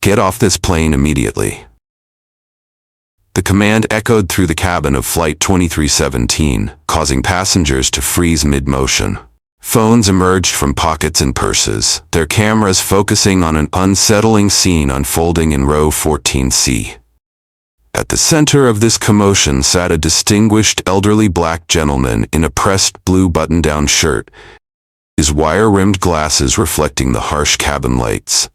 Get off this plane immediately. The command echoed through the cabin of Flight 2317, causing passengers to freeze mid-motion. Phones emerged from pockets and purses, their cameras focusing on an unsettling scene unfolding in row 14C. At the center of this commotion sat a distinguished elderly black gentleman in a pressed blue button-down shirt, his wire-rimmed glasses reflecting the harsh cabin lights.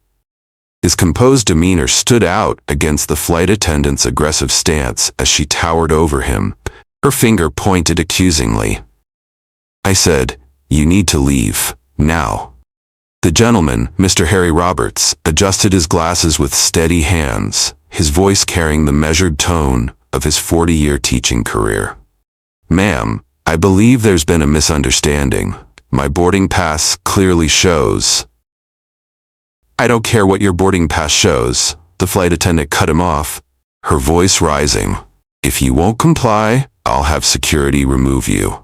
His composed demeanor stood out against the flight attendant's aggressive stance as she towered over him, her finger pointed accusingly. I said, "You need to leave, now." The gentleman, Mr. Harry Roberts, adjusted his glasses with steady hands, his voice carrying the measured tone of his 40-year teaching career. "Ma'am, I believe there's been a misunderstanding. My boarding pass clearly shows—" "I don't care what your boarding pass shows," the flight attendant cut him off, her voice rising. "If you won't comply, I'll have security remove you."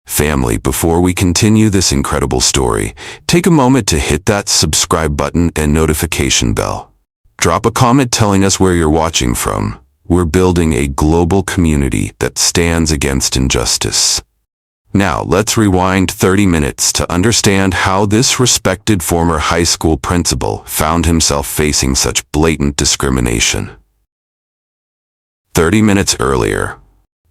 Family, before we continue this incredible story, take a moment to hit that subscribe button and notification bell. Drop a comment telling us where you're watching from. We're building a global community that stands against injustice. Now, let's rewind 30 minutes to understand how this respected former high school principal found himself facing such blatant discrimination. 30 minutes earlier,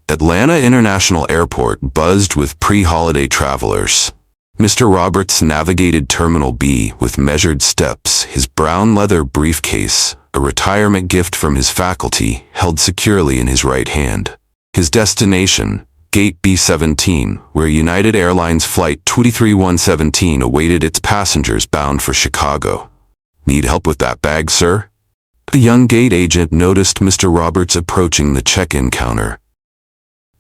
Atlanta International Airport buzzed with pre-holiday travelers. Mr. Roberts navigated Terminal B with measured steps, his brown leather briefcase, a retirement gift from his faculty, held securely in his right hand. His destination, Gate B-17, where United Airlines Flight 23117 awaited its passengers bound for Chicago. "Need help with that bag, sir?" The young gate agent noticed Mr. Roberts approaching the check-in counter.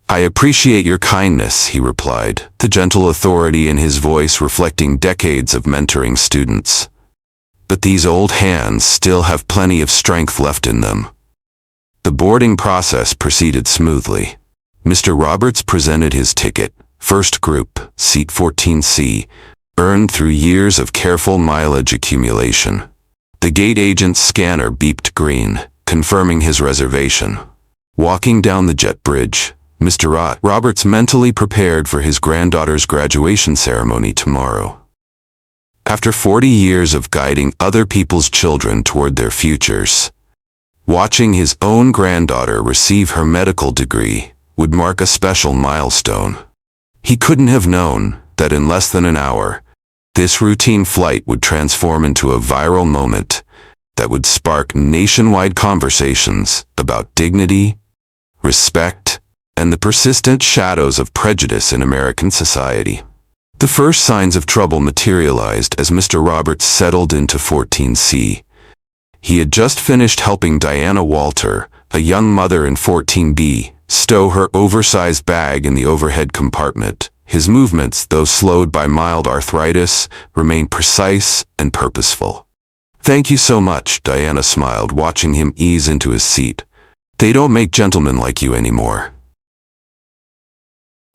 "I appreciate your kindness," he replied, the gentle authority in his voice reflecting decades of mentoring students. "But these old hands still have plenty of strength left in them." The boarding process proceeded smoothly. Mr. Roberts presented his ticket, first group, seat 14C, earned through years of careful mileage accumulation. The gate agent's scanner beeped green, confirming his reservation. Walking down the jet bridge, Mr. Roberts mentally prepared for his granddaughter's graduation ceremony tomorrow. After 40 years of guiding other people's children toward their futures, watching his own granddaughter receive her medical degree would mark a special milestone. He couldn't have known that in less than an hour, this routine flight would transform into a viral moment that would spark nationwide conversations about dignity, respect, and the persistent shadows of prejudice in American society. The first signs of trouble materialized as Mr. Roberts settled into 14C. He had just finished helping Diana Walter, a young mother in 14B, stow her oversized bag in the overhead compartment. His movements, though slowed by mild arthritis, remained precise and purposeful. "Thank you so much," Diana smiled, watching him ease into his seat. "They don't make gentlemen like you anymore."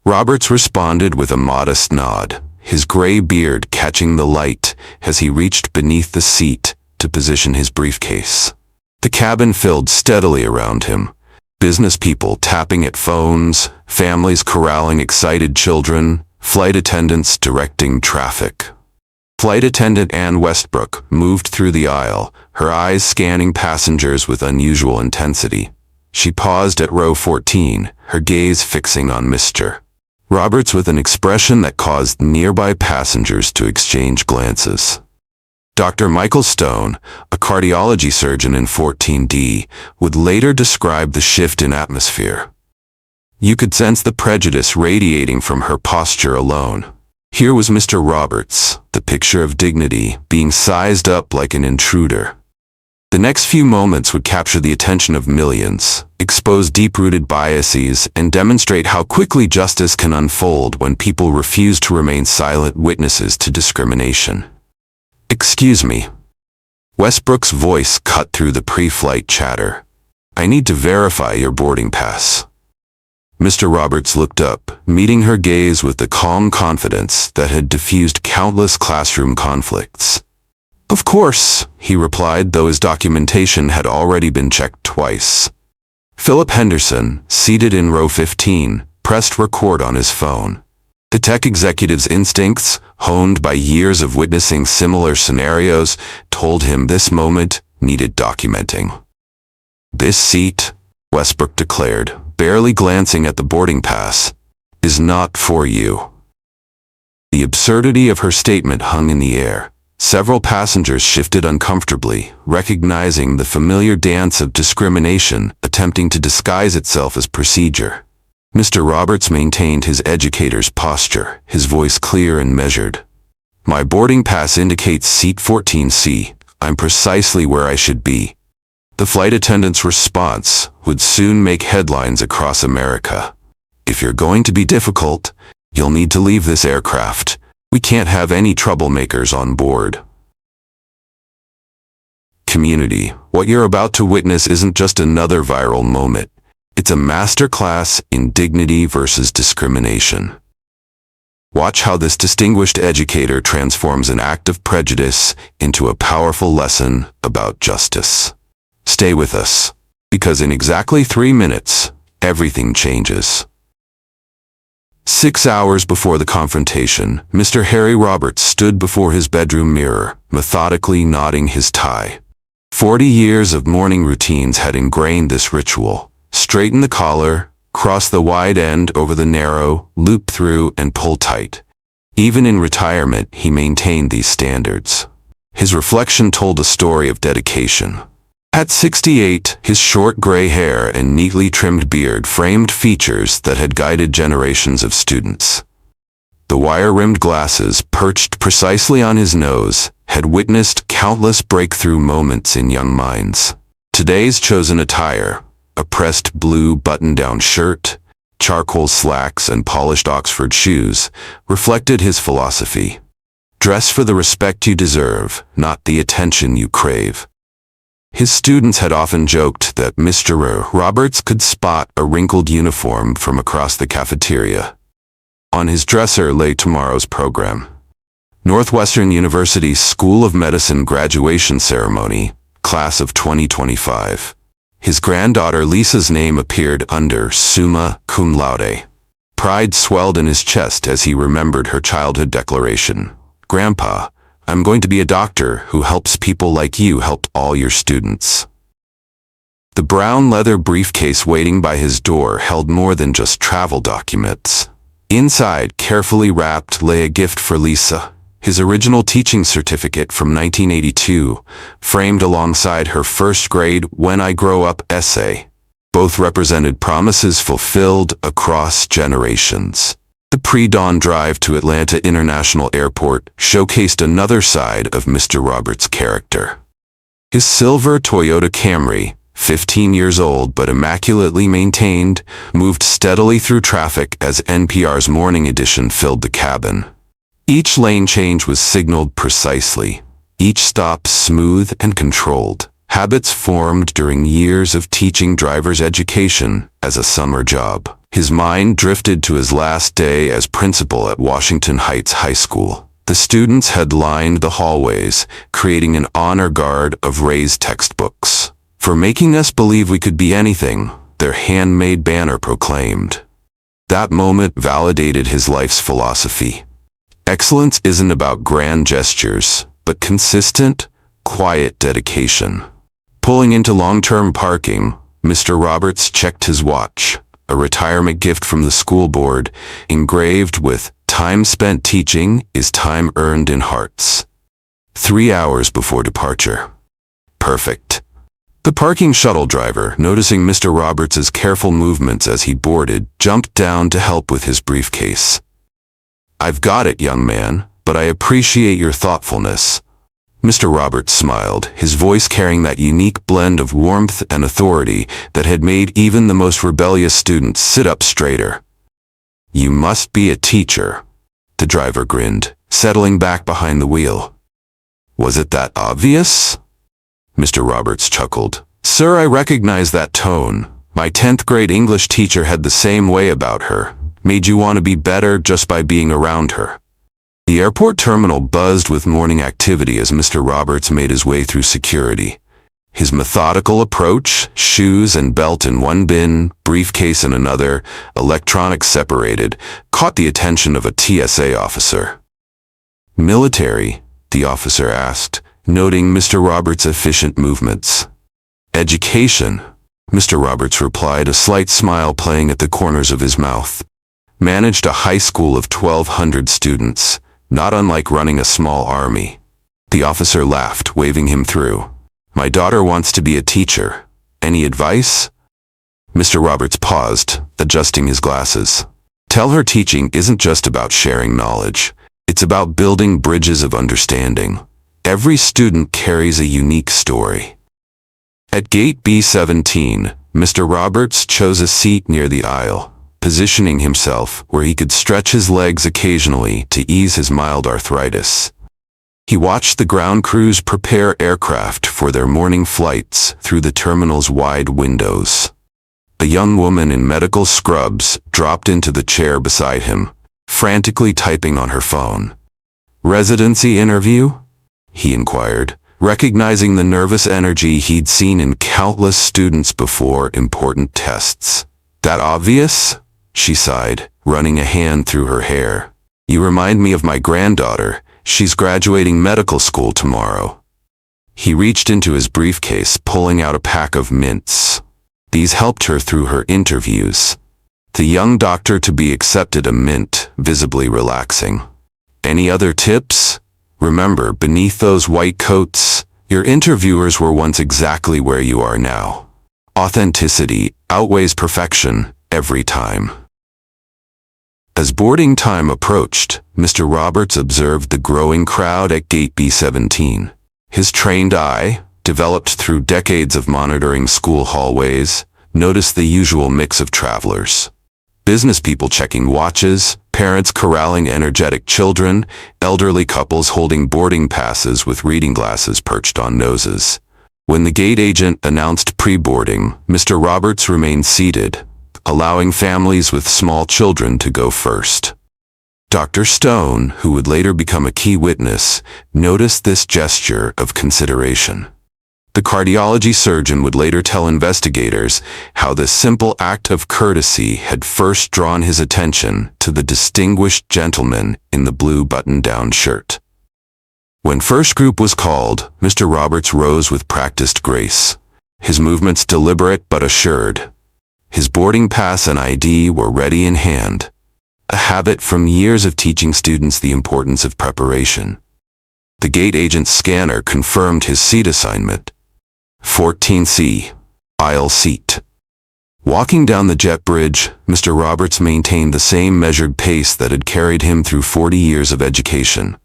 Roberts responded with a modest nod, his gray beard catching the light as he reached beneath the seat to position his briefcase. The cabin filled steadily around him. Business people tapping at phones, families corralling excited children, flight attendants directing traffic. Flight attendant Ann Westbrook moved through the aisle, her eyes scanning passengers with unusual intensity. She paused at row 14, her gaze fixing on Mr. Roberts with an expression that caused nearby passengers to exchange glances. Dr. Michael Stone, a cardiology surgeon in 14D, would later describe the shift in atmosphere. You could sense the prejudice radiating from her posture alone. Here was Mr. Roberts, the picture of dignity, being sized up like an intruder. The next few moments would capture the attention of millions, expose deep-rooted biases, and demonstrate how quickly justice can unfold when people refuse to remain silent witnesses to discrimination. "Excuse me." Westbrook's voice cut through the pre-flight chatter. "I need to verify your boarding pass." Mr. Roberts looked up, meeting her gaze with the calm confidence that had diffused countless classroom conflicts. "Of course, he replied, though his documentation had already been checked twice. Philip Henderson, seated in row 15, pressed record on his phone. The tech executive's instincts, honed by years of witnessing similar scenarios, told him this moment needed documenting. "This seat," Westbrook declared, barely glancing at the boarding pass, "is not for you." The absurdity of her statement hung in the air. Several passengers shifted uncomfortably, recognizing the familiar dance of discrimination attempting to disguise itself as procedure. Mr. Roberts maintained his educator's posture, his voice clear and measured. "My boarding pass indicates seat 14C. I'm precisely where I should be." The flight attendant's response would soon make headlines across America. "If you're going to be difficult, you'll need to leave this aircraft. We can't have any troublemakers on board." Community, what you're about to witness isn't just another viral moment. It's a masterclass in dignity versus discrimination. Watch how this distinguished educator transforms an act of prejudice into a powerful lesson about justice. Stay with us, because in exactly 3 minutes, everything changes. 6 hours before the confrontation, Mr. Harry Roberts stood before his bedroom mirror, methodically knotting his tie. 40 years of morning routines had ingrained this ritual. Straighten the collar, cross the wide end over the narrow, loop through, and pull tight. Even in retirement, he maintained these standards. His reflection told a story of dedication. At 68, his short gray hair and neatly trimmed beard framed features that had guided generations of students. The wire-rimmed glasses, perched precisely on his nose, had witnessed countless breakthrough moments in young minds. Today's chosen attire, a pressed blue button-down shirt, charcoal slacks, and polished Oxford shoes, reflected his philosophy. Dress for the respect you deserve, not the attention you crave. His students had often joked that Mr. Roberts could spot a wrinkled uniform from across the cafeteria. On his dresser lay tomorrow's program. Northwestern University's School of Medicine graduation ceremony, class of 2025. His granddaughter Lisa's name appeared under summa cum laude. Pride swelled in his chest as he remembered her childhood declaration. "Grandpa, I'm going to be a doctor who helps people like you helped all your students." The brown leather briefcase waiting by his door held more than just travel documents. Inside, carefully wrapped, lay a gift for Lisa. His original teaching certificate from 1982, framed alongside her first grade "When I Grow Up" essay. Both represented promises fulfilled across generations. The pre-dawn drive to Atlanta International Airport showcased another side of Mr. Roberts' character. His silver Toyota Camry, 15 years old but immaculately maintained, moved steadily through traffic as NPR's Morning Edition filled the cabin. Each lane change was signaled precisely, each stop smooth and controlled. Habits formed during years of teaching driver's education as a summer job. His mind drifted to his last day as principal at Washington Heights High School. The students had lined the hallways, creating an honor guard of raised textbooks. "For making us believe we could be anything," their handmade banner proclaimed. That moment validated his life's philosophy. Excellence isn't about grand gestures, but consistent, quiet dedication. Pulling into long-term parking, Mr. Roberts checked his watch, a retirement gift from the school board, engraved with "Time spent teaching is time earned in hearts." 3 hours before departure. Perfect. The parking shuttle driver, noticing Mr. Roberts's careful movements as he boarded, jumped down to help with his briefcase. "I've got it, young man, but I appreciate your thoughtfulness." Mr. Roberts smiled, his voice carrying that unique blend of warmth and authority that had made even the most rebellious students sit up straighter. "You must be a teacher." The driver grinned, settling back behind the wheel. "Was it that obvious?" Mr. Roberts chuckled. "Sir, I recognize that tone. My 10th grade English teacher had the same way about her. Made you want to be better just by being around her." The airport terminal buzzed with morning activity as Mr. Roberts made his way through security. His methodical approach, shoes and belt in one bin, briefcase in another, electronics separated, caught the attention of a TSA officer. "Military?" the officer asked, noting Mr. Roberts' efficient movements. "Education," Mr. Roberts replied, a slight smile playing at the corners of his mouth. "Managed a high school of 1,200 students, not unlike running a small army." The officer laughed, waving him through. "My daughter wants to be a teacher. Any advice?" Mr. Roberts paused, adjusting his glasses. "Tell her teaching isn't just about sharing knowledge. It's about building bridges of understanding. Every student carries a unique story." At gate B17, Mr. Roberts chose a seat near the aisle, positioning himself where he could stretch his legs occasionally to ease his mild arthritis. He watched the ground crews prepare aircraft for their morning flights through the terminal's wide windows. A young woman in medical scrubs dropped into the chair beside him, frantically typing on her phone. "Residency interview?" he inquired, recognizing the nervous energy he'd seen in countless students before important tests. "That obvious?" she sighed, running a hand through her hair. "You remind me of my granddaughter. She's graduating medical school tomorrow." He reached into his briefcase, pulling out a pack of mints. These helped her through her interviews. The young doctor to be accepted a mint, visibly relaxing. "Any other tips? Remember, beneath those white coats, your interviewers were once exactly where you are now. Authenticity outweighs perfection every time." As boarding time approached, Mr. Roberts observed the growing crowd at gate B17. His trained eye, developed through decades of monitoring school hallways, noticed the usual mix of travelers. Business people checking watches, parents corralling energetic children, elderly couples holding boarding passes with reading glasses perched on noses. When the gate agent announced pre-boarding, Mr. Roberts remained seated, allowing families with small children to go first. Dr. Stone, who would later become a key witness, noticed this gesture of consideration. The cardiology surgeon would later tell investigators how this simple act of courtesy had first drawn his attention to the distinguished gentleman in the blue button-down shirt. When first group was called, Mr. Roberts rose with practiced grace, his movements deliberate but assured. His boarding pass and ID were ready in hand, a habit from years of teaching students the importance of preparation. The gate agent's scanner confirmed his seat assignment. 14C, aisle seat. Walking down the jet bridge, Mr. Roberts maintained the same measured pace that had carried him through 40 years of education.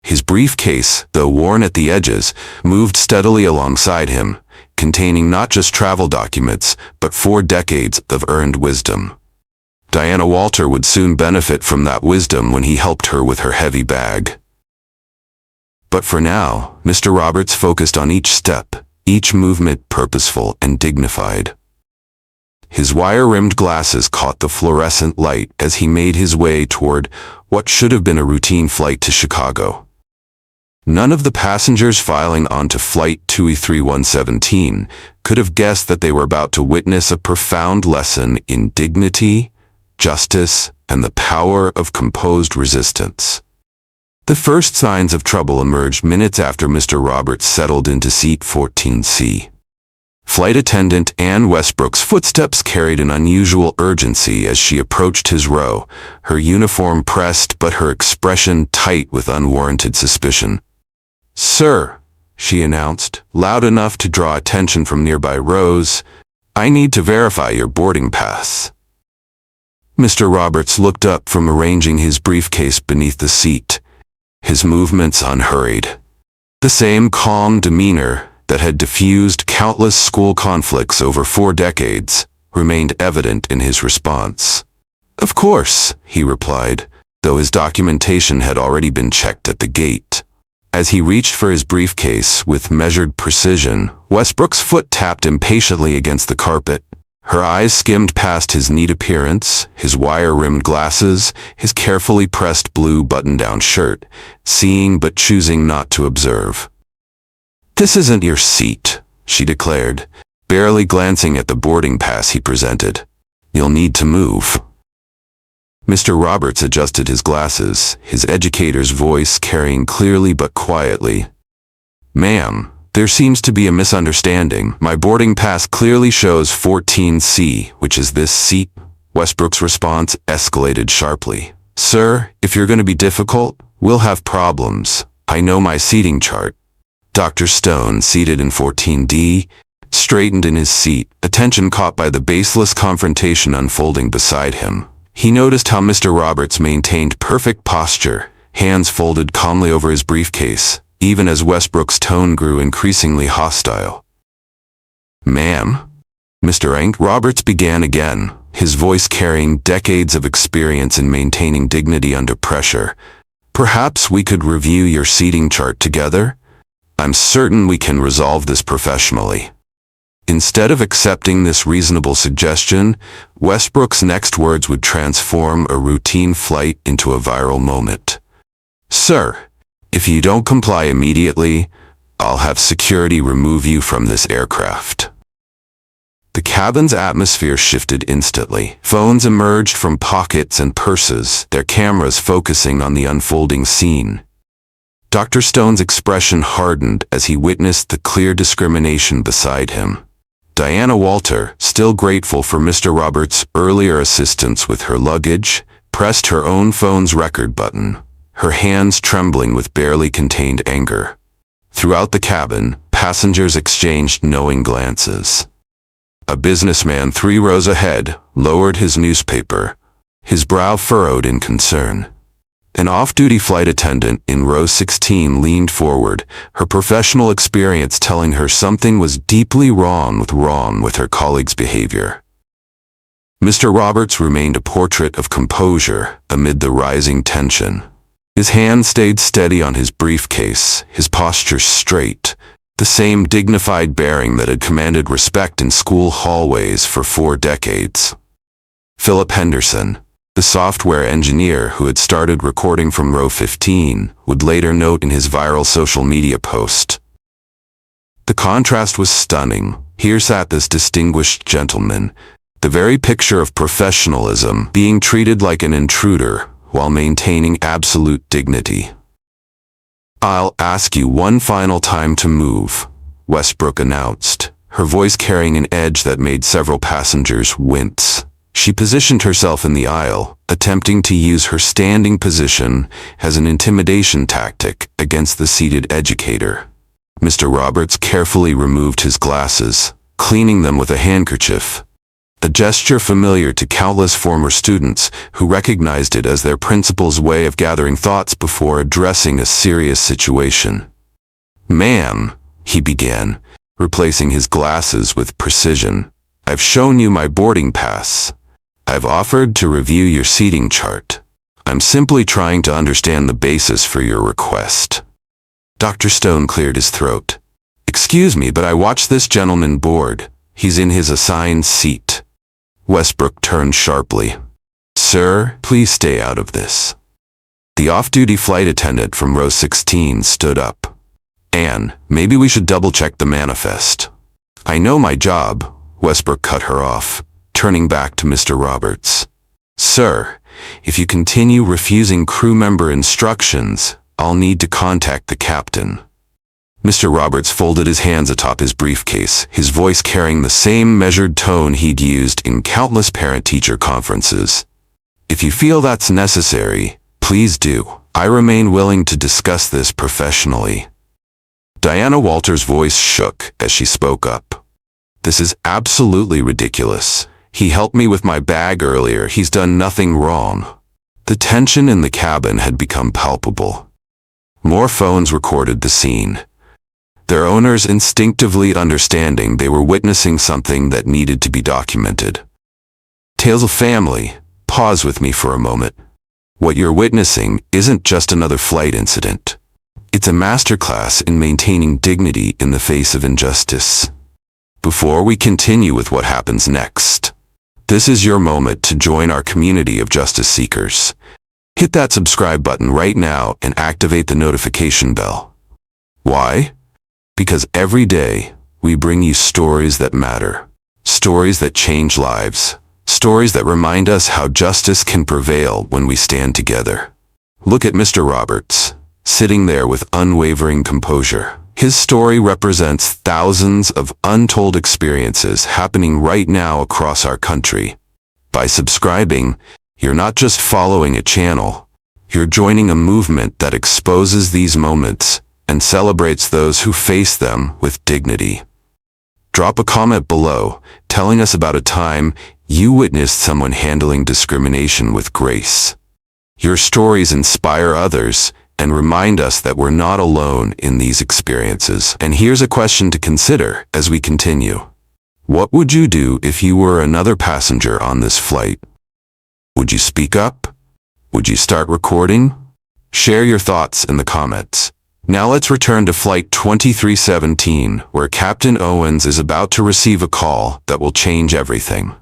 His briefcase, though worn at the edges, moved steadily alongside him, containing not just travel documents, but 4 decades of earned wisdom. Diana Walter would soon benefit from that wisdom when he helped her with her heavy bag. But for now, Mr. Roberts focused on each step, each movement purposeful and dignified. His wire-rimmed glasses caught the fluorescent light as he made his way toward what should have been a routine flight to Chicago. None of the passengers filing onto Flight 2E3117 could have guessed that they were about to witness a profound lesson in dignity, justice, and the power of composed resistance. The first signs of trouble emerged minutes after Mr. Roberts settled into seat 14C. Flight attendant Ann Westbrook's footsteps carried an unusual urgency as she approached his row, her uniform pressed but her expression tight with unwarranted suspicion. "Sir," she announced, loud enough to draw attention from nearby rows, "I need to verify your boarding pass." Mr. Roberts looked up from arranging his briefcase beneath the seat, his movements unhurried. The same calm demeanor that had diffused countless school conflicts over 4 decades remained evident in his response. "Of course," he replied, though his documentation had already been checked at the gate. As he reached for his briefcase with measured precision, Westbrook's foot tapped impatiently against the carpet, Her eyes skimmed past his neat appearance, his wire-rimmed glasses, his carefully pressed blue button-down shirt, seeing but choosing not to observe. "This isn't your seat," she declared, barely glancing at the boarding pass he presented. "You'll need to move." Mr. Roberts adjusted his glasses, his educator's voice carrying clearly but quietly. "Ma'am, there seems to be a misunderstanding. My boarding pass clearly shows 14C, which is this seat." Westbrook's response escalated sharply. "Sir, if you're going to be difficult, we'll have problems. I know my seating chart." Dr. Stone, seated in 14D, straightened in his seat, attention caught by the baseless confrontation unfolding beside him. He noticed how Mr. Roberts maintained perfect posture, hands folded calmly over his briefcase, even as Westbrook's tone grew increasingly hostile. "Ma'am?" Mr. Roberts began again, his voice carrying decades of experience in maintaining dignity under pressure. "Perhaps we could review your seating chart together? I'm certain we can resolve this professionally." Instead of accepting this reasonable suggestion, Westbrook's next words would transform a routine flight into a viral moment. "Sir, if you don't comply immediately, I'll have security remove you from this aircraft." The cabin's atmosphere shifted instantly. Phones emerged from pockets and purses, their cameras focusing on the unfolding scene. Dr. Stone's expression hardened as he witnessed the clear discrimination beside him. Diana Walter, still grateful for Mr. Roberts' earlier assistance with her luggage, pressed her own phone's record button, her hands trembling with barely contained anger. Throughout the cabin, passengers exchanged knowing glances. A businessman 3 rows ahead lowered his newspaper, his brow furrowed in concern. An off-duty flight attendant in row 16 leaned forward, her professional experience telling her something was deeply wrong with her colleague's behavior. Mr. Roberts remained a portrait of composure amid the rising tension. His hand stayed steady on his briefcase, his posture straight, the same dignified bearing that had commanded respect in school hallways for 4 decades. Philip Henderson, the software engineer who had started recording from row 15, would later note in his viral social media post. The contrast was stunning. Here sat this distinguished gentleman, the very picture of professionalism, being treated like an intruder while maintaining absolute dignity. "I'll ask you one final time to move," Westbrook announced, her voice carrying an edge that made several passengers wince. She positioned herself in the aisle, attempting to use her standing position as an intimidation tactic against the seated educator. Mr. Roberts carefully removed his glasses, cleaning them with a handkerchief, a gesture familiar to countless former students who recognized it as their principal's way of gathering thoughts before addressing a serious situation. "Ma'am," he began, replacing his glasses with precision, "I've shown you my boarding pass. I've offered to review your seating chart. I'm simply trying to understand the basis for your request." Dr. Stone cleared his throat. "Excuse me, but I watched this gentleman board. He's in his assigned seat." Westbrook turned sharply. "Sir, please stay out of this." The off-duty flight attendant from row 16 stood up. "Anne, maybe we should double-check the manifest." "I know my job," Westbrook cut her off, turning back to Mr. Roberts. "Sir, if you continue refusing crew member instructions, I'll need to contact the captain." Mr. Roberts folded his hands atop his briefcase, his voice carrying the same measured tone he'd used in countless parent-teacher conferences. "If you feel that's necessary, please do. I remain willing to discuss this professionally." Diana Walter's voice shook as she spoke up. "This is absolutely ridiculous. He helped me with my bag earlier. He's done nothing wrong." The tension in the cabin had become palpable. More phones recorded the scene, their owners instinctively understanding they were witnessing something that needed to be documented. "Tales of family, pause with me for a moment. What you're witnessing isn't just another flight incident. It's a masterclass in maintaining dignity in the face of injustice." before we continue with what happens next. This is your moment to join our community of justice seekers. Hit that subscribe button right now and activate the notification bell. Why? Because every day we bring you stories that matter, stories that change lives, stories that remind us how justice can prevail when we stand together. Look at Mr. Roberts, sitting there with unwavering composure. His story represents thousands of untold experiences happening right now across our country. By subscribing, you're not just following a channel, you're joining a movement that exposes these moments and celebrates those who face them with dignity. Drop a comment below telling us about a time you witnessed someone handling discrimination with grace. Your stories inspire others and remind us that we're not alone in these experiences. And here's a question to consider as we continue. What would you do if you were another passenger on this flight? Would you speak up? Would you start recording? Share your thoughts in the comments. Now let's return to Flight 2317, where Captain Owens is about to receive a call that will change everything.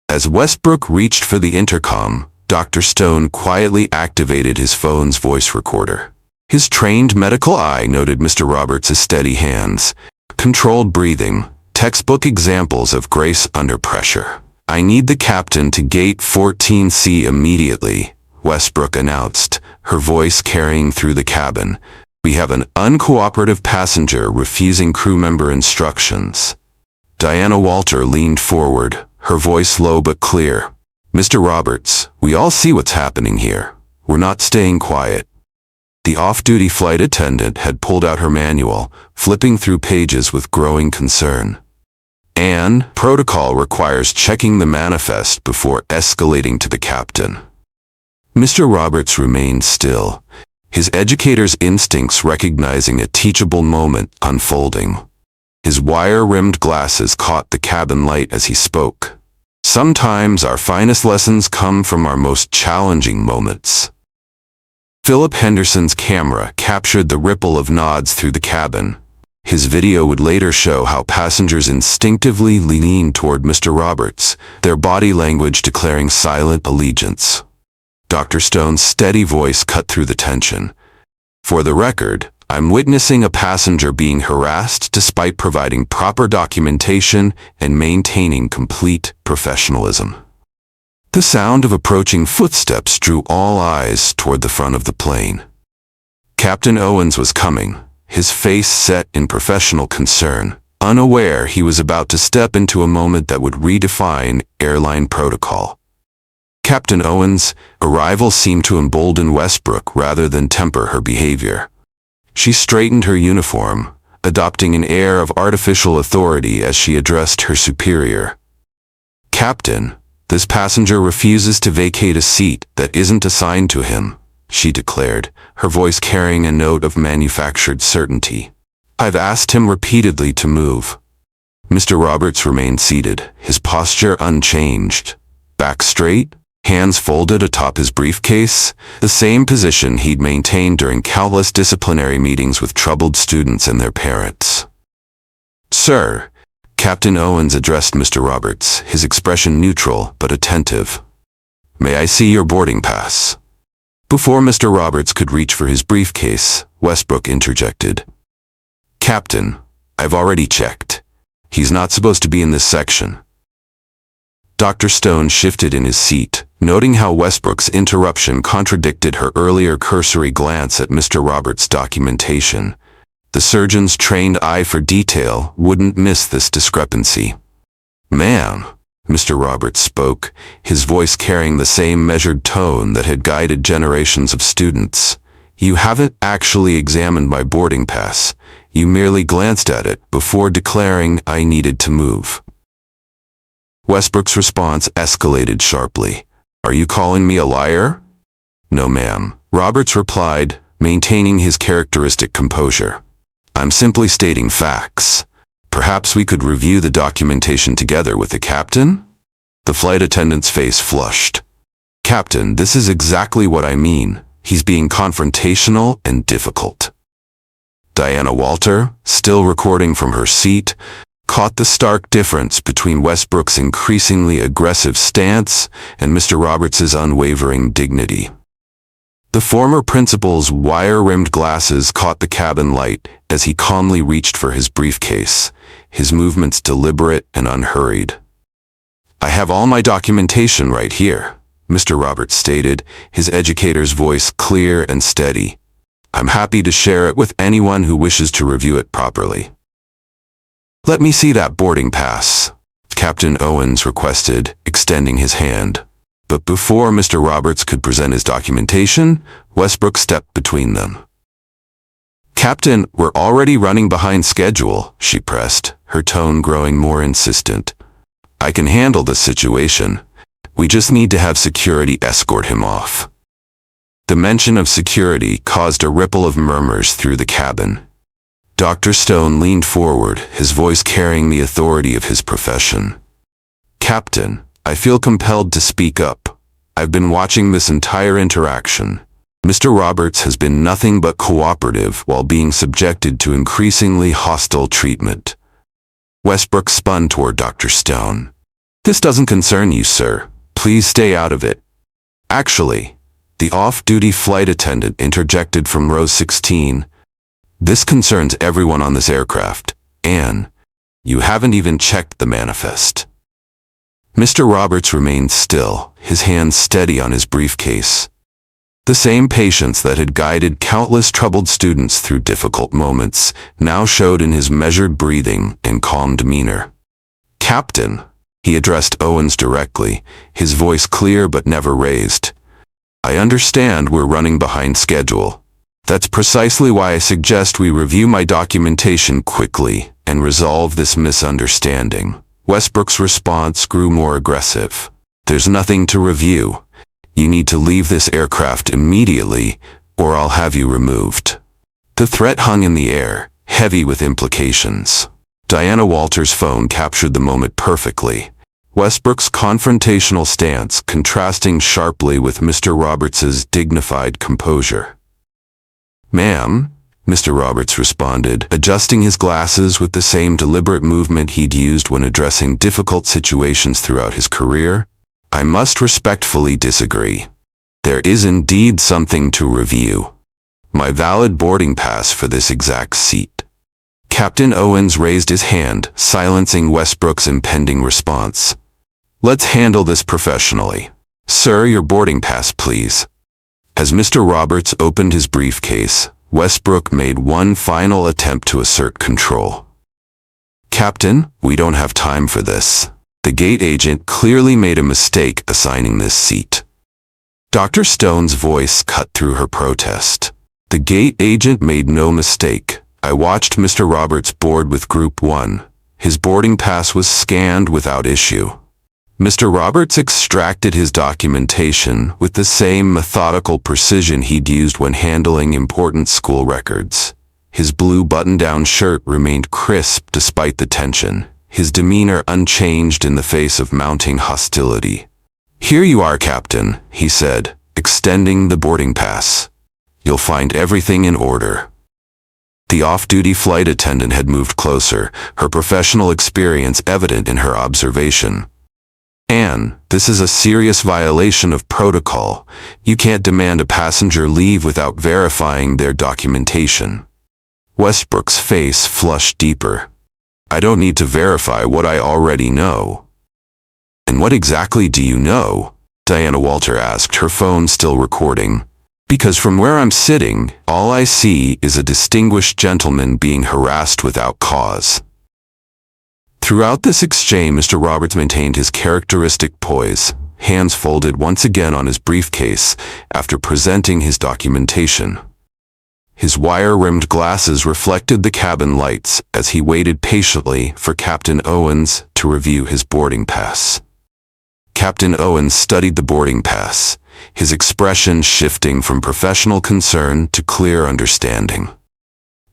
As Westbrook reached for the intercom, Dr. Stone quietly activated his phone's voice recorder. His trained medical eye noted Mr. Roberts' steady hands, controlled breathing, textbook examples of grace under pressure. "I need the captain to gate 14C immediately," Westbrook announced, her voice carrying through the cabin. "We have an uncooperative passenger refusing crew member instructions." Diana Walter leaned forward, her voice low but clear. "Mr. Roberts, we all see what's happening here. We're not staying quiet." The off-duty flight attendant had pulled out her manual, flipping through pages with growing concern. "Anne, protocol requires checking the manifest before escalating to the captain." Mr. Roberts remained still, his educator's instincts recognizing a teachable moment unfolding. His wire-rimmed glasses caught the cabin light as he spoke. "Sometimes our finest lessons come from our most challenging moments." Philip Henderson's camera captured the ripple of nods through the cabin. His video would later show how passengers instinctively leaned toward Mr. Roberts, their body language declaring silent allegiance. Dr. Stone's steady voice cut through the tension. "For the record, I'm witnessing a passenger being harassed despite providing proper documentation and maintaining complete professionalism." The sound of approaching footsteps drew all eyes toward the front of the plane. Captain Owens was coming, his face set in professional concern, unaware he was about to step into a moment that would redefine airline protocol. Captain Owens' arrival seemed to embolden Westbrook rather than temper her behavior. She straightened her uniform, adopting an air of artificial authority as she addressed her superior. "Captain, this passenger refuses to vacate a seat that isn't assigned to him," she declared, her voice carrying a note of manufactured certainty. "I've asked him repeatedly to move." Mr. Roberts remained seated, his posture unchanged. Back straight, hands folded atop his briefcase, the same position he'd maintained during countless disciplinary meetings with troubled students and their parents. "Sir," Captain Owens addressed Mr. Roberts, his expression neutral but attentive. "May I see your boarding pass?" Before Mr. Roberts could reach for his briefcase, Westbrook interjected. "Captain, I've already checked. He's not supposed to be in this section." Dr. Stone shifted in his seat, noting how Westbrook's interruption contradicted her earlier cursory glance at Mr. Roberts' documentation. The surgeon's trained eye for detail wouldn't miss this discrepancy. "Ma'am," Mr. Roberts spoke, his voice carrying the same measured tone that had guided generations of students, "you haven't actually examined my boarding pass. You merely glanced at it before declaring I needed to move." Westbrook's response escalated sharply. "Are you calling me a liar?" "No, ma'am," Roberts replied, maintaining his characteristic composure. "I'm simply stating facts. Perhaps we could review the documentation together with the captain?" The flight attendant's face flushed. "Captain, this is exactly what I mean. He's being confrontational and difficult." Diana Walter, still recording from her seat, caught the stark difference between Westbrook's increasingly aggressive stance and Mr. Roberts's unwavering dignity. The former principal's wire-rimmed glasses caught the cabin light as he calmly reached for his briefcase, his movements deliberate and unhurried. "I have all my documentation right here," Mr. Roberts stated, his educator's voice clear and steady. "I'm happy to share it with anyone who wishes to review it properly." "Let me see that boarding pass," Captain Owens requested, extending his hand. But before Mr. Roberts could present his documentation, Westbrook stepped between them. "Captain, we're already running behind schedule," she pressed, her tone growing more insistent. "I can handle the situation. We just need to have security escort him off." The mention of security caused a ripple of murmurs through the cabin. Dr. Stone leaned forward, his voice carrying the authority of his profession. "Captain, I feel compelled to speak up. I've been watching this entire interaction. Mr. Roberts has been nothing but cooperative while being subjected to increasingly hostile treatment." Westbrook spun toward Dr. Stone. "This doesn't concern you, sir. Please stay out of it." "Actually," the off-duty flight attendant interjected from row 16, "this concerns everyone on this aircraft, and you haven't even checked the manifest." Mr. Roberts remained still, his hands steady on his briefcase. The same patience that had guided countless troubled students through difficult moments now showed in his measured breathing and calm demeanor. "Captain," he addressed Owens directly, his voice clear but never raised. "I understand we're running behind schedule. That's precisely why I suggest we review my documentation quickly and resolve this misunderstanding." Westbrook's response grew more aggressive. "There's nothing to review. You need to leave this aircraft immediately, or I'll have you removed." The threat hung in the air, heavy with implications. Diana Walters' phone captured the moment perfectly. Westbrook's confrontational stance contrasting sharply with Mr. Roberts's dignified composure. "Ma'am," Mr. Roberts responded, adjusting his glasses with the same deliberate movement he'd used when addressing difficult situations throughout his career, "I must respectfully disagree. There is indeed something to review. My valid boarding pass for this exact seat." Captain Owens raised his hand, silencing Westbrook's impending response. "Let's handle this professionally. Sir, your boarding pass, please." As Mr. Roberts opened his briefcase, Westbrook made one final attempt to assert control. "Captain, we don't have time for this. The gate agent clearly made a mistake assigning this seat." Dr. Stone's voice cut through her protest. "The gate agent made no mistake. I watched Mr. Roberts board with Group 1. His boarding pass was scanned without issue." Mr. Roberts extracted his documentation with the same methodical precision he'd used when handling important school records. His blue button-down shirt remained crisp despite the tension, his demeanor unchanged in the face of mounting hostility. "Here you are, Captain," he said, extending the boarding pass. "You'll find everything in order." The off-duty flight attendant had moved closer, her professional experience evident in her observation. "Anne, this is a serious violation of protocol. You can't demand a passenger leave without verifying their documentation." Westbrook's face flushed deeper. "I don't need to verify what I already know." "And what exactly do you know?" Diana Walter asked, her phone still recording. "Because from where I'm sitting, all I see is a distinguished gentleman being harassed without cause." Throughout this exchange, Mr. Roberts maintained his characteristic poise, hands folded once again on his briefcase after presenting his documentation. His wire-rimmed glasses reflected the cabin lights as he waited patiently for Captain Owens to review his boarding pass. Captain Owens studied the boarding pass, his expression shifting from professional concern to clear understanding.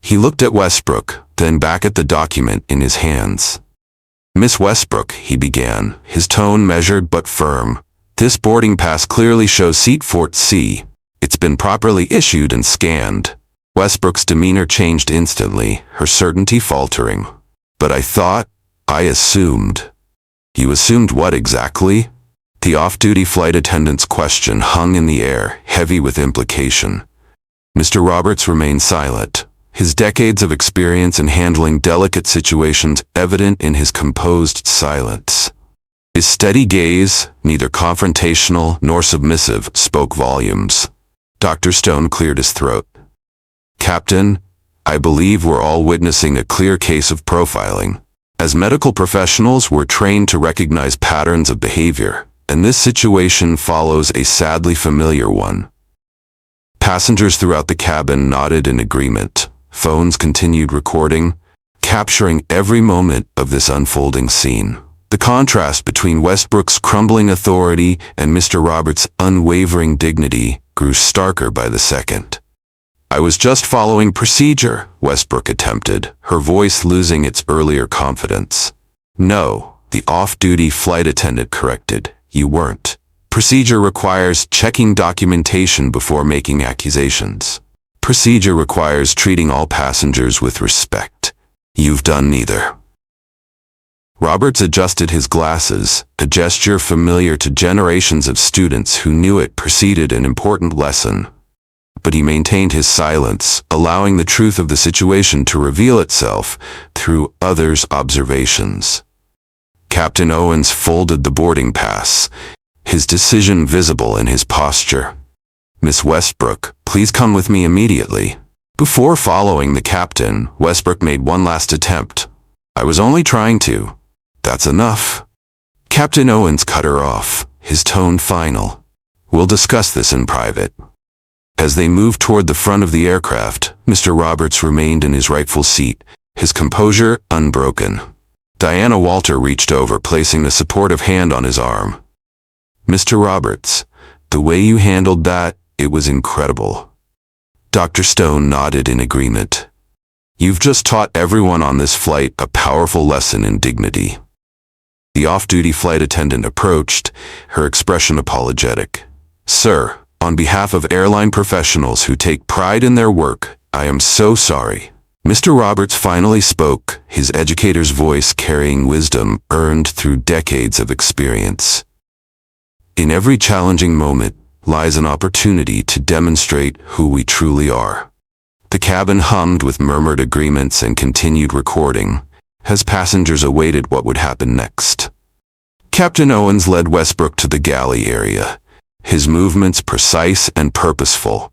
He looked at Westbrook, then back at the document in his hands. "Miss Westbrook," he began, his tone measured but firm, "this boarding pass clearly shows seat Fort C. It's been properly issued and scanned." Westbrook's demeanor changed instantly, her certainty faltering. "But I thought," I assumed. You assumed what exactly? The off-duty flight attendant's question hung in the air, heavy with implication. Mr. Roberts remained silent, his decades of experience in handling delicate situations evident in his composed silence. His steady gaze, neither confrontational nor submissive, spoke volumes. Dr. Stone cleared his throat. Captain, I believe we're all witnessing a clear case of profiling. As medical professionals, we're trained to recognize patterns of behavior, and this situation follows a sadly familiar one. Passengers throughout the cabin nodded in agreement. Phones continued recording, capturing every moment of this unfolding scene. The contrast between Westbrook's crumbling authority and Mr. Roberts' unwavering dignity grew starker by the second. I was just following procedure, Westbrook attempted, her voice losing its earlier confidence. No, the off-duty flight attendant corrected. You weren't. Procedure requires checking documentation before making accusations. Procedure requires treating all passengers with respect. You've done neither. Roberts adjusted his glasses, a gesture familiar to generations of students who knew it preceded an important lesson. But he maintained his silence, allowing the truth of the situation to reveal itself through others' observations. Captain Owens folded the boarding pass, his decision visible in his posture. Miss Westbrook, please come with me immediately. Before following the captain, Westbrook made one last attempt. I was only trying to. That's enough. Captain Owens cut her off, his tone final. We'll discuss this in private. As they moved toward the front of the aircraft, Mr. Roberts remained in his rightful seat, his composure unbroken. Diana Walter reached over, placing a supportive hand on his arm. Mr. Roberts, the way you handled that, it was incredible. Dr. Stone nodded in agreement. You've just taught everyone on this flight a powerful lesson in dignity. The off-duty flight attendant approached, her expression apologetic. Sir, on behalf of airline professionals who take pride in their work, I am so sorry. Mr. Roberts finally spoke, his educator's voice carrying wisdom earned through decades of experience. In every challenging moment lies an opportunity to demonstrate who we truly are. The cabin hummed with murmured agreements and continued recording, as passengers awaited what would happen next. Captain Owens led Westbrook to the galley area, his movements precise and purposeful.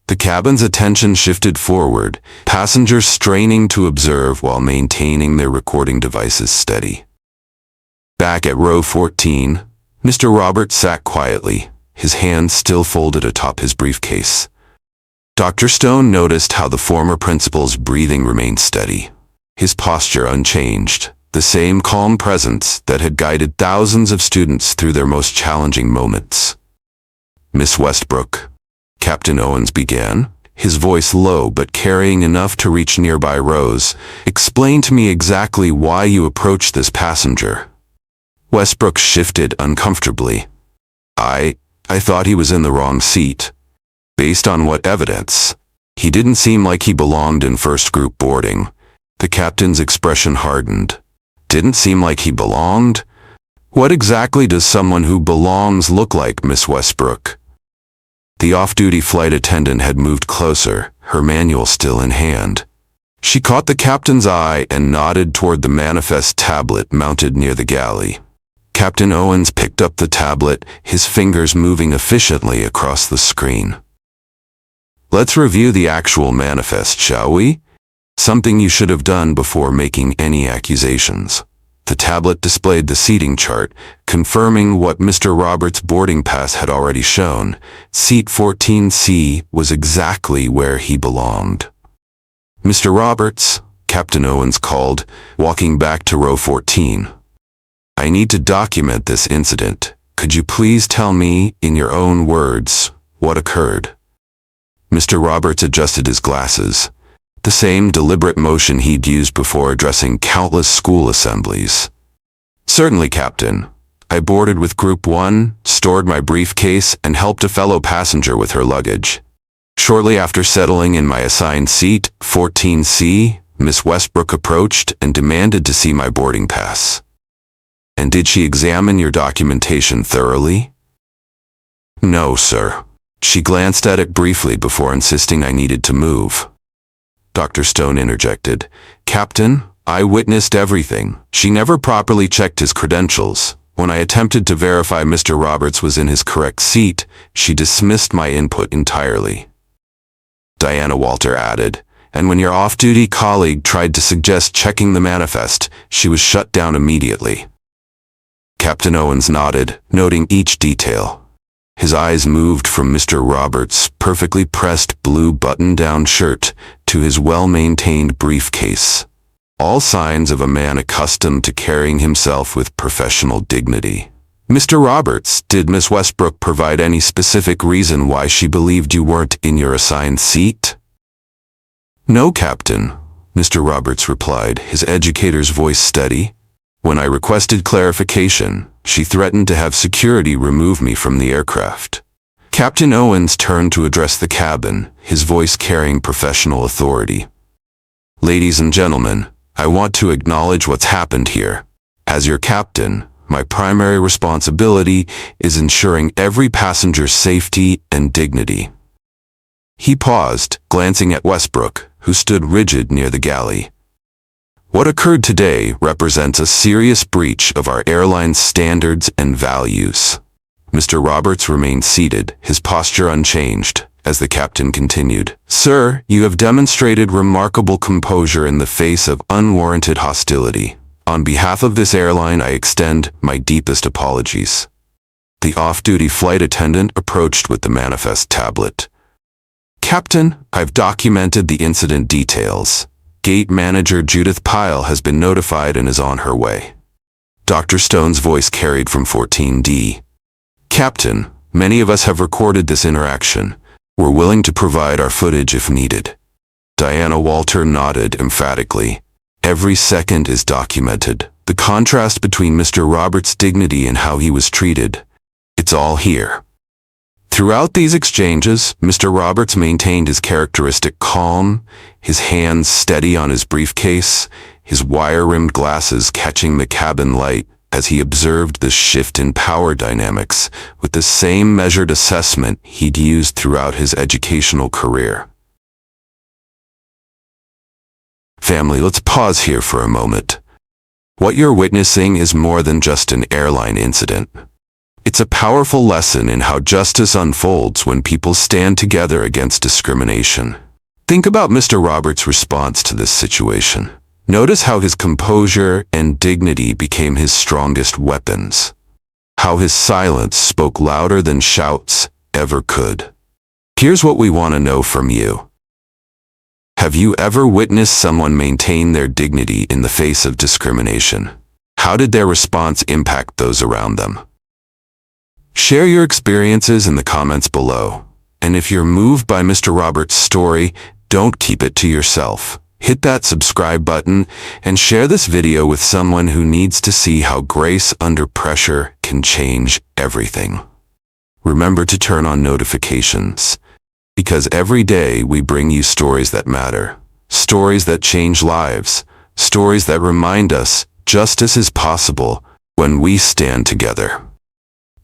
The cabin's attention shifted forward, passengers straining to observe while maintaining their recording devices steady. Back at row 14, Mr. Roberts sat quietly, his hands still folded atop his briefcase. Dr. Stone noticed how the former principal's breathing remained steady, his posture unchanged, the same calm presence that had guided thousands of students through their most challenging moments. Miss Westbrook, Captain Owens began, his voice low but carrying enough to reach nearby rows, explain to me exactly why you approached this passenger. Westbrook shifted uncomfortably. I thought he was in the wrong seat. Based on what evidence? He didn't seem like he belonged in first group boarding. The captain's expression hardened. Didn't seem like he belonged? What exactly does someone who belongs look like, Miss Westbrook? The off-duty flight attendant had moved closer, her manual still in hand. She caught the captain's eye and nodded toward the manifest tablet mounted near the galley. Captain Owens picked up the tablet, his fingers moving efficiently across the screen. Let's review the actual manifest, shall we? Something you should have done before making any accusations. The tablet displayed the seating chart, confirming what Mr. Roberts' boarding pass had already shown. Seat 14C was exactly where he belonged. Mr. Roberts, Captain Owens called, walking back to row 14. I need to document this incident. Could you please tell me, in your own words, what occurred? Mr. Roberts adjusted his glasses, the same deliberate motion he'd used before addressing countless school assemblies. Certainly, Captain. I boarded with Group 1, stored my briefcase, and helped a fellow passenger with her luggage. Shortly after settling in my assigned seat, 14C, Miss Westbrook approached and demanded to see my boarding pass. And did she examine your documentation thoroughly? No, sir. She glanced at it briefly before insisting I needed to move. Dr. Stone interjected. Captain, I witnessed everything. She never properly checked his credentials. When I attempted to verify Mr. Roberts was in his correct seat, she dismissed my input entirely. Diana Walter added, and when your off-duty colleague tried to suggest checking the manifest, she was shut down immediately. Captain Owens nodded, noting each detail. His eyes moved from Mr. Roberts' perfectly pressed blue button-down shirt to his well-maintained briefcase. All signs of a man accustomed to carrying himself with professional dignity. Mr. Roberts, did Miss Westbrook provide any specific reason why she believed you weren't in your assigned seat? No, Captain, Mr. Roberts replied, his educator's voice steady. When I requested clarification, she threatened to have security remove me from the aircraft. Captain Owens turned to address the cabin, his voice carrying professional authority. Ladies and gentlemen, I want to acknowledge what's happened here. As your captain, my primary responsibility is ensuring every passenger's safety and dignity. He paused, glancing at Westbrook, who stood rigid near the galley. What occurred today represents a serious breach of our airline's standards and values. Mr. Roberts remained seated, his posture unchanged, as the captain continued. Sir, you have demonstrated remarkable composure in the face of unwarranted hostility. On behalf of this airline, I extend my deepest apologies. The off-duty flight attendant approached with the manifest tablet. Captain, I've documented the incident details. Gate manager Judith Pyle has been notified and is on her way. Dr. Stone's voice carried from 14D. Captain, many of us have recorded this interaction. We're willing to provide our footage if needed. Diana Walter nodded emphatically. Every second is documented. The contrast between Mr. Roberts' dignity and how he was treated. It's all here. Throughout these exchanges, Mr. Roberts maintained his characteristic calm, his hands steady on his briefcase, his wire-rimmed glasses catching the cabin light as he observed the shift in power dynamics with the same measured assessment he'd used throughout his educational career. Family, let's pause here for a moment. What you're witnessing is more than just an airline incident. It's a powerful lesson in how justice unfolds when people stand together against discrimination. Think about Mr. Roberts' response to this situation. Notice how his composure and dignity became his strongest weapons. How his silence spoke louder than shouts ever could. Here's what we want to know from you. Have you ever witnessed someone maintain their dignity in the face of discrimination? How did their response impact those around them? Share your experiences in the comments below. And if you're moved by Mr. Roberts' story, don't keep it to yourself. Hit that subscribe button and share this video with someone who needs to see how grace under pressure can change everything. Remember to turn on notifications, because every day we bring you stories that matter, stories that change lives, stories that remind us justice is possible when we stand together.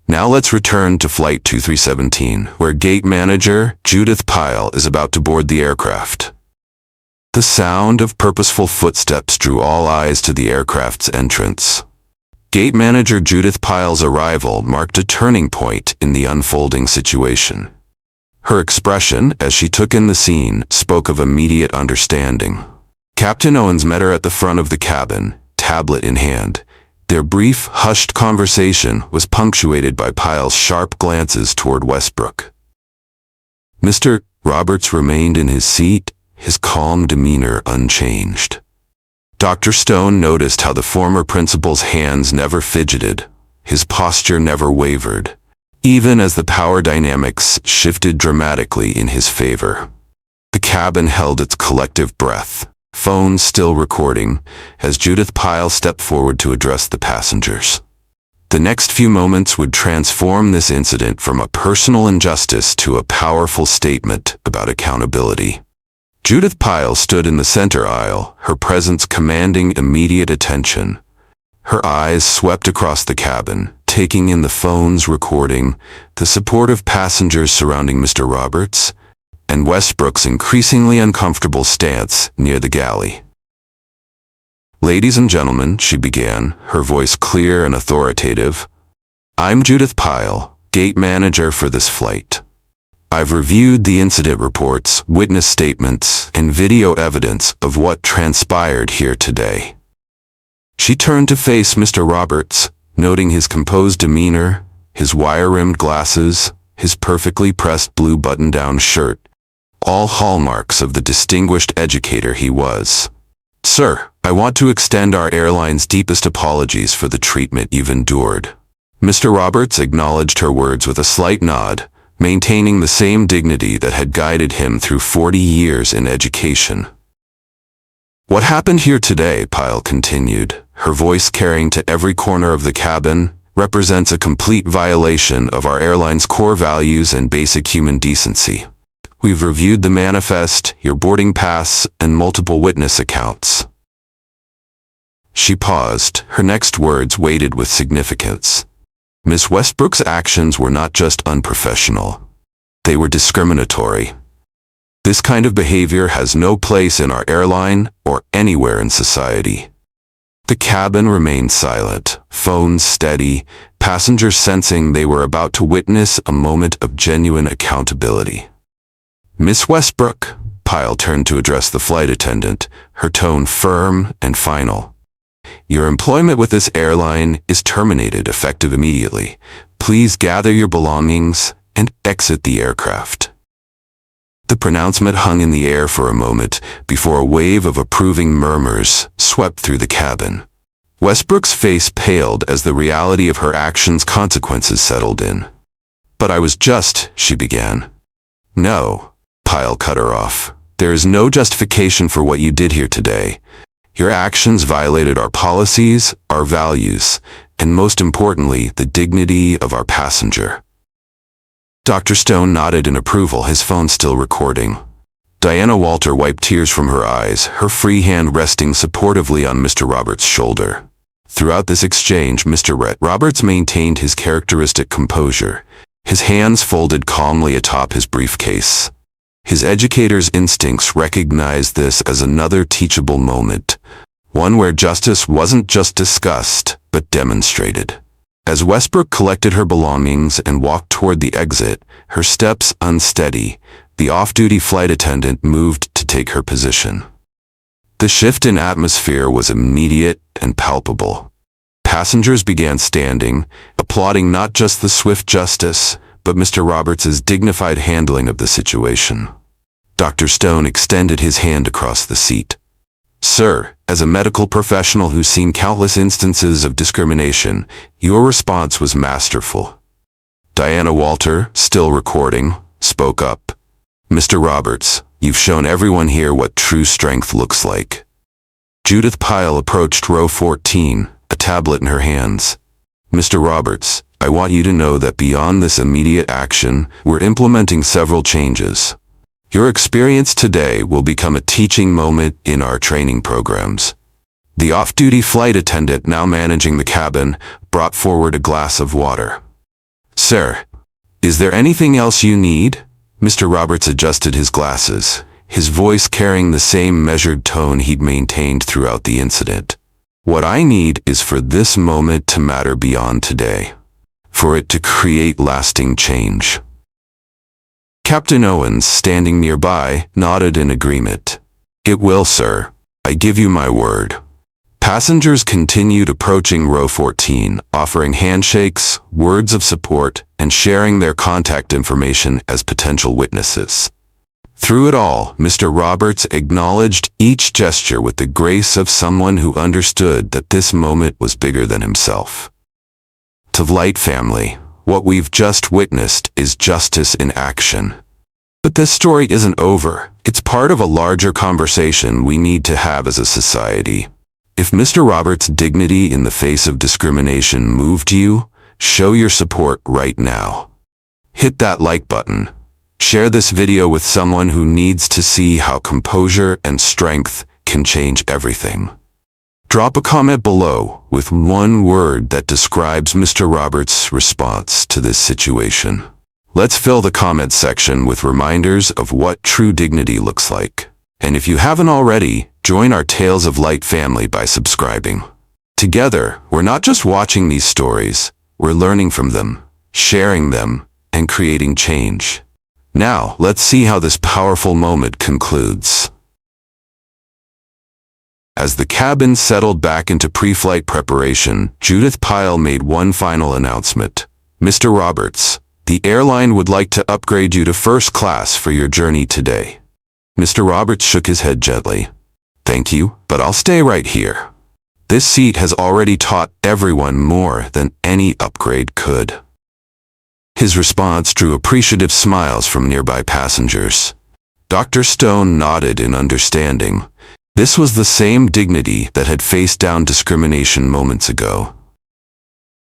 Now let's return to Flight 2317, where Gate Manager Judith Pyle is about to board the aircraft. The sound of purposeful footsteps drew all eyes to the aircraft's entrance. Gate Manager Judith Pyle's arrival marked a turning point in the unfolding situation. Her expression, as she took in the scene, spoke of immediate understanding. Captain Owens met her at the front of the cabin, tablet in hand. Their brief, hushed conversation was punctuated by Pyle's sharp glances toward Westbrook. Mr. Roberts remained in his seat, his calm demeanor unchanged. Dr. Stone noticed how the former principal's hands never fidgeted, his posture never wavered, even as the power dynamics shifted dramatically in his favor. The cabin held its collective breath, phone still recording, as Judith Pyle stepped forward to address the passengers. The next few moments would transform this incident from a personal injustice to a powerful statement about accountability. Judith Pyle stood in the center aisle, her presence commanding immediate attention. Her eyes swept across the cabin, taking in the phone's recording, the supportive passengers surrounding Mr. Roberts, and Westbrook's increasingly uncomfortable stance near the galley. "Ladies and gentlemen," she began, her voice clear and authoritative, "I'm Judith Pyle, gate manager for this flight. I've reviewed the incident reports, witness statements, and video evidence of what transpired here today." She turned to face Mr. Roberts, noting his composed demeanor, his wire-rimmed glasses, his perfectly pressed blue button-down shirt, all hallmarks of the distinguished educator he was. "Sir, I want to extend our airline's deepest apologies for the treatment you've endured." Mr. Roberts acknowledged her words with a slight nod, maintaining the same dignity that had guided him through 40 years in education. "What happened here today," Pyle continued, her voice carrying to every corner of the cabin, "represents a complete violation of our airline's core values and basic human decency. We've reviewed the manifest, your boarding pass, and multiple witness accounts." She paused, her next words weighted with significance. Miss Westbrook's actions were not just unprofessional. They were discriminatory. This kind of behavior has no place in our airline or anywhere in society. The cabin remained silent, phones steady, passengers sensing they were about to witness a moment of genuine accountability. "Miss Westbrook," Pyle turned to address the flight attendant, her tone firm and final. "Your employment with this airline is terminated effective immediately. Please gather your belongings and exit the aircraft." The pronouncement hung in the air for a moment before a wave of approving murmurs swept through the cabin. Westbrook's face paled as the reality of her actions' consequences settled in. "But I was just," she began. "No," Pyle cut her off. "There is no justification for what you did here today. Your actions violated our policies, our values, and most importantly, the dignity of our passenger." Dr. Stone nodded in approval, his phone still recording. Diana Walter wiped tears from her eyes, her free hand resting supportively on Mr. Roberts' shoulder. Throughout this exchange, Mr. Roberts maintained his characteristic composure, his hands folded calmly atop his briefcase. His educator's instincts recognized this as another teachable moment, one where justice wasn't just discussed, but demonstrated. As Westbrook collected her belongings and walked toward the exit, her steps unsteady, the off-duty flight attendant moved to take her position. The shift in atmosphere was immediate and palpable. Passengers began standing, applauding not just the swift justice, but Mr. Roberts' dignified handling of the situation. Dr. Stone extended his hand across the seat. "Sir, as a medical professional who's seen countless instances of discrimination, your response was masterful." Diana Walter, still recording, spoke up. "Mr. Roberts, you've shown everyone here what true strength looks like." Judith Pyle approached row 14, a tablet in her hands. "Mr. Roberts, I want you to know that beyond this immediate action, we're implementing several changes. Your experience today will become a teaching moment in our training programs." The off-duty flight attendant, now managing the cabin, brought forward a glass of water. "Sir, is there anything else you need?" Mr. Roberts adjusted his glasses, his voice carrying the same measured tone he'd maintained throughout the incident. "What I need is for this moment to matter beyond today, for it to create lasting change." Captain Owens, standing nearby, nodded in agreement. "It will, sir. I give you my word." Passengers continued approaching row 14, offering handshakes, words of support, and sharing their contact information as potential witnesses. Through it all, Mr. Roberts acknowledged each gesture with the grace of someone who understood that this moment was bigger than himself. To Light family, what we've just witnessed is justice in action. But this story isn't over. It's part of a larger conversation we need to have as a society. If Mr. Roberts' dignity in the face of discrimination moved you, show your support right now. Hit that like button. Share this video with someone who needs to see how composure and strength can change everything. Drop a comment below with one word that describes Mr. Roberts' response to this situation. Let's fill the comment section with reminders of what true dignity looks like. And if you haven't already, join our Tales of Light family by subscribing. Together, we're not just watching these stories, we're learning from them, sharing them, and creating change. Now, let's see how this powerful moment concludes. As the cabin settled back into pre-flight preparation, Judith Pyle made one final announcement. Mr. Roberts, the airline would like to upgrade you to first class for your journey today. Mr. Roberts shook his head gently. Thank you, but I'll stay right here. This seat has already taught everyone more than any upgrade could. His response drew appreciative smiles from nearby passengers. Dr. Stone nodded in understanding. This was the same dignity that had faced down discrimination moments ago.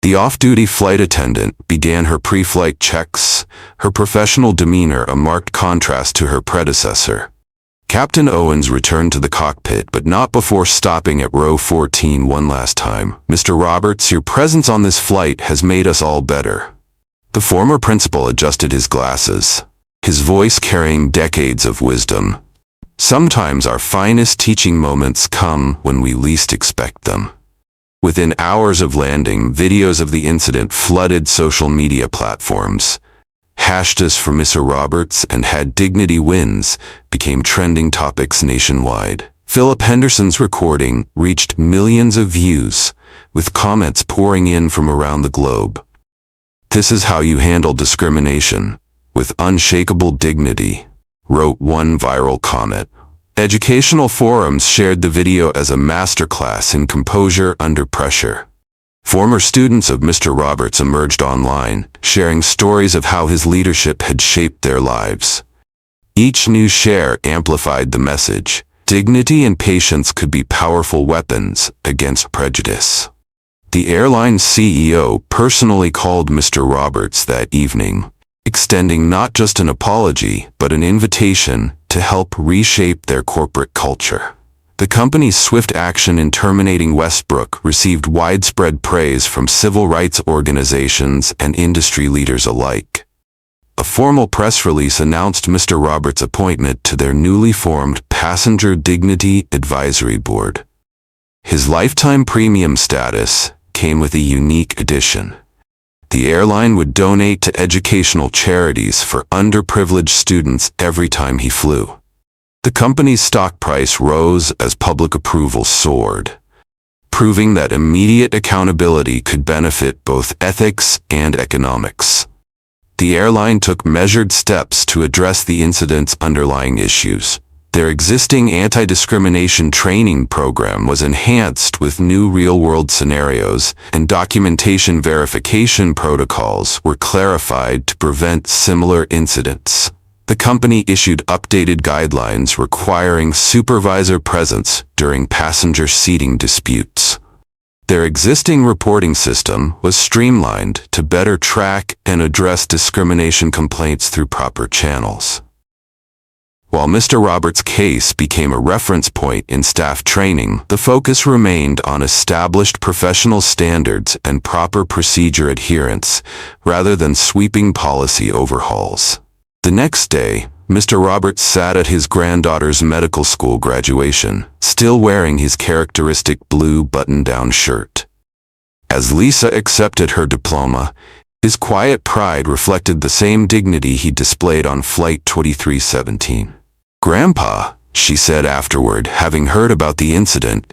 The off-duty flight attendant began her pre-flight checks, her professional demeanor a marked contrast to her predecessor. Captain Owens returned to the cockpit, but not before stopping at row 14 one last time. Mr. Roberts, your presence on this flight has made us all better. The former principal adjusted his glasses, his voice carrying decades of wisdom. Sometimes our finest teaching moments come when we least expect them. Within hours of landing, videos of the incident flooded social media platforms. Hashtags for Mr. Roberts and Had Dignity Wins became trending topics nationwide. Philip Henderson's recording reached millions of views, with comments pouring in from around the globe. This is how you handle discrimination, with unshakable dignity, wrote one viral comment. Educational forums shared the video as a masterclass in composure under pressure. Former students of Mr. Roberts emerged online, sharing stories of how his leadership had shaped their lives. Each new share amplified the message. Dignity and patience could be powerful weapons against prejudice. The airline's CEO personally called Mr. Roberts that evening, extending not just an apology, but an invitation to help reshape their corporate culture. The company's swift action in terminating Westbrook received widespread praise from civil rights organizations and industry leaders alike. A formal press release announced Mr. Roberts' appointment to their newly formed Passenger Dignity Advisory Board. His lifetime premium status came with a unique addition. The airline would donate to educational charities for underprivileged students every time he flew. The company's stock price rose as public approval soared, proving that immediate accountability could benefit both ethics and economics. The airline took measured steps to address the incident's underlying issues. Their existing anti-discrimination training program was enhanced with new real-world scenarios, and documentation verification protocols were clarified to prevent similar incidents. The company issued updated guidelines requiring supervisor presence during passenger seating disputes. Their existing reporting system was streamlined to better track and address discrimination complaints through proper channels. While Mr. Roberts' case became a reference point in staff training, the focus remained on established professional standards and proper procedure adherence, rather than sweeping policy overhauls. The next day, Mr. Roberts sat at his granddaughter's medical school graduation, still wearing his characteristic blue button-down shirt. As Lisa accepted her diploma, his quiet pride reflected the same dignity he displayed on Flight 2317. "Grandpa," she said afterward, having heard about the incident,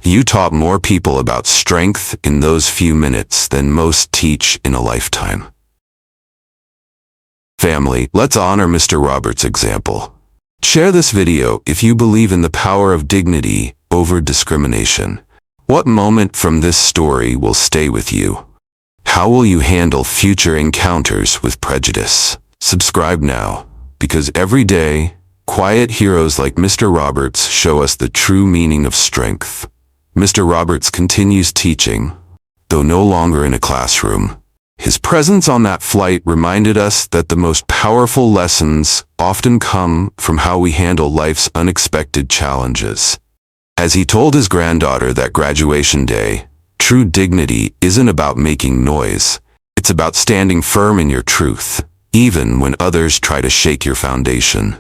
"you taught more people about strength in those few minutes than most teach in a lifetime." Family, let's honor Mr. Roberts' example. Share this video if you believe in the power of dignity over discrimination. What moment from this story will stay with you? How will you handle future encounters with prejudice? Subscribe now, because every day, quiet heroes like Mr. Roberts show us the true meaning of strength. Mr. Roberts continues teaching, though no longer in a classroom. His presence on that flight reminded us that the most powerful lessons often come from how we handle life's unexpected challenges. As he told his granddaughter that graduation day, true dignity isn't about making noise. It's about standing firm in your truth, even when others try to shake your foundation.